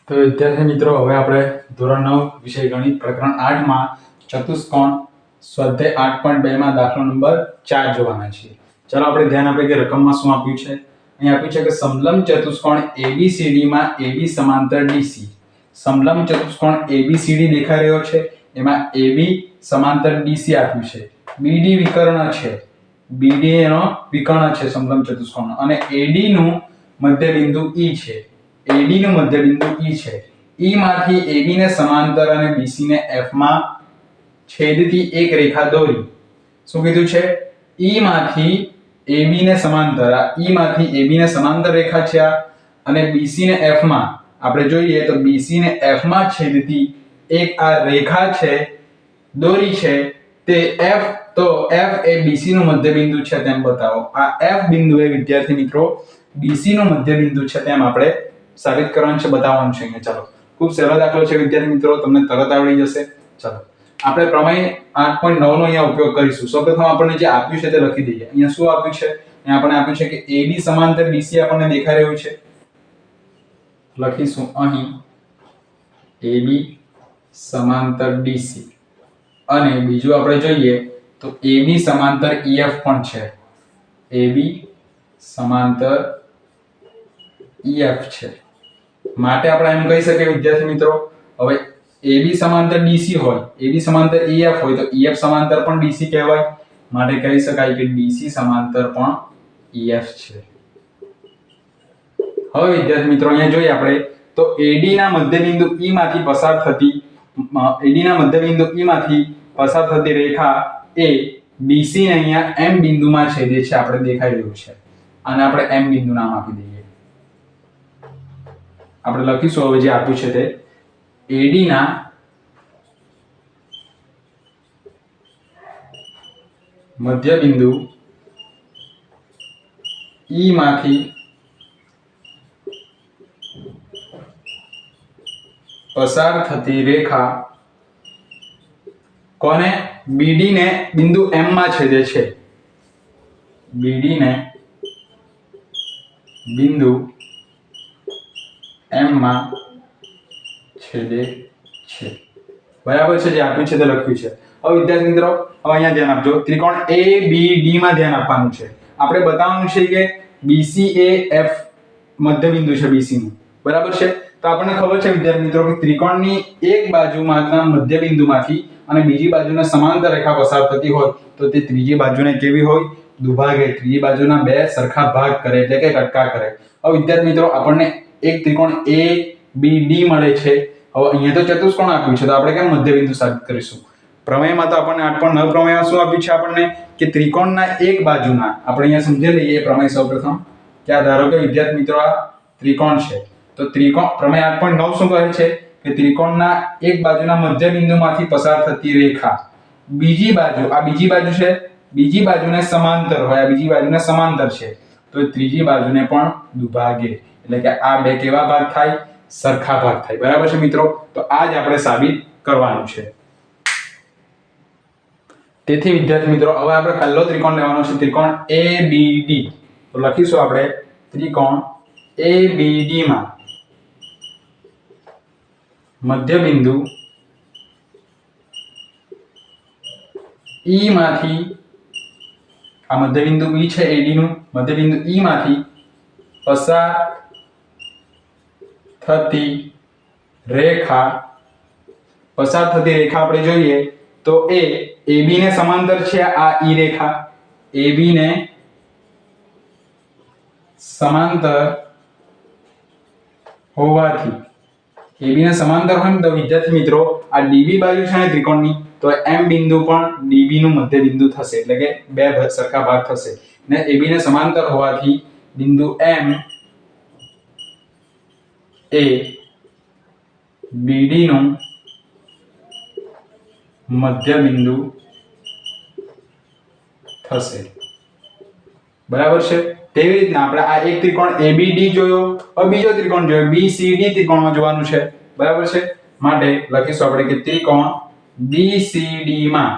તો વિદ્યાર્થી મિત્રો, હવે આપણે ધોરણ 9 વિષય ગણિત પ્રકરણ 8 માં ચતુષ્કોણ સ્વાધ્યાય 8.2 માં દાખલો નંબર 4 જોવાના છીએ. ચાલો આપણે ધ્યાન આપીએ કે રકમમાં શું આપ્યું છે. અહીં આપ્યું છે કે સમલંબ ચતુષ્કોણ ABCD માં AB સમાંતર DC. સમલંબ ચતુષ્કોણ ABCD દેખાઈ રહ્યો છે, એમાં AB સમાંતર DC આપ્યું છે. BD વિકર્ણ છે, BD એનો વિકર્ણ છે સમલંબ ચતુષ્કોણ, અને AD નું મધ્યબિંદુ E છે. AD નું મધ્યબિંદુ E છે. E માંથી AB ને સમાંતર અને BC ને F માં છેદતી એક રેખા દોરી. શું કીધું છે? E માંથી AB ને સમાંતર, આ E માંથી AB ને સમાંતર રેખા છે આ, અને BC ને F માં આપણે જોઈએ તો BC ને F માં છેદતી એક આ રેખા છે, દોરી છે. તે F, તો F એ BC નું મધ્યબિંદુ છે તેમ બતાવો. આ F બિંદુ એ વિદ્યાર્થી મિત્રો BC નું મધ્યબિંદુ છે તેમ આપણે સાબિત કરવાનું છે, બતાવવાનું છે. અહીંયા ચાલો, ખૂબ સરળ દાખલો છે વિદ્યાર્થી મિત્રો, તમને તરત આવડી જશે. ચાલો આપણે પ્રમેય 8.9 નો અહીંયા ઉપયોગ કરીશું. સૌપ્રથમ આપણને જે આપ્યું છે તે લખી દઈએ. અહીંયા શું આપ્યું છે? અહીંયા આપણને આપ્યું છે કે AB સમાંતર BC આપણને દેખાઈ રહ્યું છે. લખીશું અહીં AB સમાંતર DC, અને બીજું આપણે જોઈએ તો AB સમાંતર EF પણ છે. AB સમાંતર EF છે. માટે આપણે એમ કહી શકીએ વિદ્યાર્થી મિત્રો, હવે AB સમાંતર DC હોય, AB સમાંતર EF હોય, તો EF સમાંતર પણ DC કહેવાય. માટે કહી શકાય કે DC સમાંતર પણ EF છે. હવે વિદ્યાર્થી મિત્રો અહીંયા જોઈએ આપણે તો AD ના મધ્યબિંદુ E માંથી પસાર થતી રેખા એ BC ને અહીંયા M બિંદુમાં છેદે છે, આપણે દેખાઈ રહ્યું છે. અને આપણે M બિંદુ નામ આપી દઈએ. આપણે લખીશું હવે જે આપ્યું છે તે AD ના મધ્યબિંદુ E માંથી પસાર થતી રેખા કોને? BD ને બિંદુ M માં છેદે છે. BD ને બિંદુ M માં છેદે છે. બરાબર છે? જે આપ્યું છે તે લખ્યું છે. હવે વિદ્યાર્થી મિત્રો, હવે અહીંયા ધ્યાન આપજો. ત્રિકોણ ABD માં ધ્યાન આપવાનું છે. આપણે બતાવવાનું છે કે BC એ F મધ્યબિંદુ છે BC નું. બરાબર છે? તો આપણને ખબર છે વિદ્યાર્થી મિત્રો કે ત્રિકોણની એક બાજુમાંના મધ્યબિંદુમાંથી અને બીજી બાજુના સમાંતર રેખા પસાર થતી હોય તો તે ત્રીજી બાજુને કેવી હોય? દુભાગે. ત્રીજી બાજુના બે સરખા ભાગ કરે, એટલે કે કટકા કરે. હવે વિદ્યાર્થી મિત્રો, આપણને એક ત્રિકોણ ABD મળે છે. હવે અહીંયા તો ચતુષ્કોણ આપ્યું છે, તો આપણે કેમ મધ્યબિંદુ સાબિત કરીશું? પ્રમેયમાં તો આપણને 8.9 પ્રમેયમાં શું આપ્યું છે આપણને કે ત્રિકોણના એક બાજુના, આપણે અહીંયા સમજી લઈએ પ્રમેય સૌપ્રથમ કે આ ધારો કે વિદ્યાર્થી મિત્રો આ ત્રિકોણ છે, તો ત્રિકોણ પ્રમેય 8.9 શું કહે છે કે ત્રિકોણના એક બાજુના મધ્યબિંદુમાંથી પસાર થતી રેખા બીજી બાજુ, આ બીજી બાજુ છે, બીજી બાજુને સમાંતર હોય, આ બીજી બાજુને સમાંતર છે, તો ત્રીજી બાજુને પણ દુભાગે. એટલે કે આ બે કેવા ભાગ થાય? સરખા ભાગ થાય. બરાબર છે મિત્રો? તો આ જ આપણે સાબિત કરવાનું છે. તેથી વિદ્યાર્થી મિત્રો, હવે આપણે પહેલો ત્રિકોણ લેવાનો છે, ત્રિકોણ ABD. તો લખીશું આપણે ત્રિકોણ ABD માં મધ્યબિંદુ E માંથી, આ મધ્યબિંદુ E છે AD નું, મધ્યબિંદુ E માંથી પસાર થતી રેખા આપણે જોઈએ તો એ AB ને સમાંતર છે. આ E રેખા AB ને સમાંતર હોવાથી, AB ને સમાંતર હોય તો વિદ્યાર્થી મિત્રો આ DB બાજુ છે ને ત્રિકોણની, તો M બિંદુ પણ DB નું મધ્યબિંદુ થશે. એટલે કે બે સરખા ભાગ થશે, ને AB ને સમાંતર હોવાથી બિંદુ M એ BD નું મધ્યબિંદુ થશે. બરાબર છે? તેવી રીતના આપણે આ એક ત્રિકોણ ABD જોયો, હવે બીજો ત્રિકોણ જોયો BCD ત્રિકોણમાં જોવાનું છે. બરાબર છે? માટે લખીશું આપણે કે ત્રિકોણ BCD માં,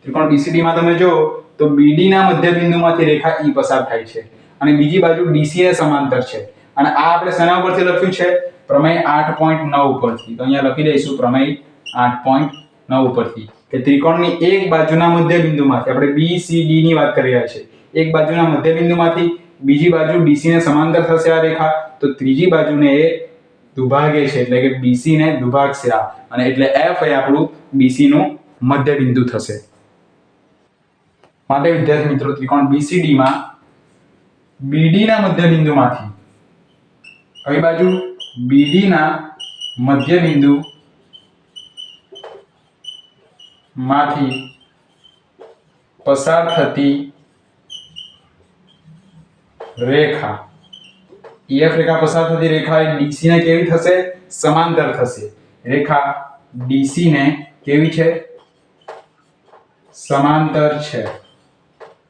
ત્રિકોણ BCD માં તમે જો તો BD ના મધ્યબિંદુમાંથી રેખા E પસાર થાય છે, અને બીજી બાજુ DC ને સમાંતર છે. અને આ આપણે શેના ઉપરથી લખ્યું છે? પ્રમેય 8.9 ઉપરથી. તો અહીંયા લખી દઈશું પ્રમેય 8.9 ઉપરથી કે ત્રિકોણની એક બાજુના મધ્ય બિંદુમાંથી, આપણે B C D ની વાત કરી રહ્યા છે, એક બાજુના મધ્ય બિંદુમાંથી બીજી બાજુ BC ને સમાંતર થશે આ રેખા, તો ત્રીજી બાજુને એ દુભાગે છે એટલે કે BC ને દુભાગશે આ, અને એટલે F એ આપણું BC નું મધ્ય બિંદુ થશે. માટે વિદ્યાર્થી મિત્રો ત્રિકોણ BCD માં BD ના મધ્ય બિંદુમાંથી, કઈ બાજુ? BD ના મધ્ય બિંદુ માંથી પસાર થતી રેખા, EF રેખા પસાર થતી રેખા એ DC ને કેવી થશે? સમાંતર થશે. રેખા DC ને કેવી છે? સમાંતર છે.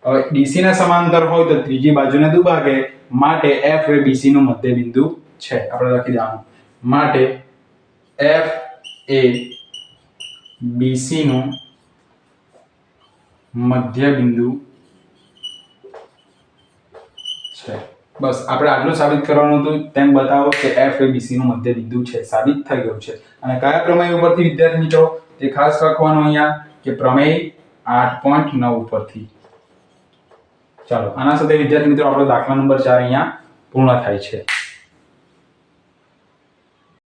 હવે DC ને સમાંતર હોય તો ત્રીજી બાજુને દુભાગે, માટે F એ BC નું મધ્ય બિંદુ છે. આપણે લખી દેવાનું, માટે F એ BC નું મધ્ય બિંદુ છે. બસ આપણે આટલું સાબિત કરવાનું હતું. તેમ બતાવો કે F એ BC નું મધ્ય બિંદુ છે. સાબિત થઈ ગયું છે. અને કયા પ્રમેય ઉપરથી વિદ્યાર્થી મિત્રો? તે ખાસ રાખવાનું અહીંયા કે પ્રમેય 8.9 ઉપરથી. ચાલો આના સાથે વિદ્યાર્થી મિત્રો આપણો દાખલા નંબર 4 અહીંયા પૂર્ણ થાય છે.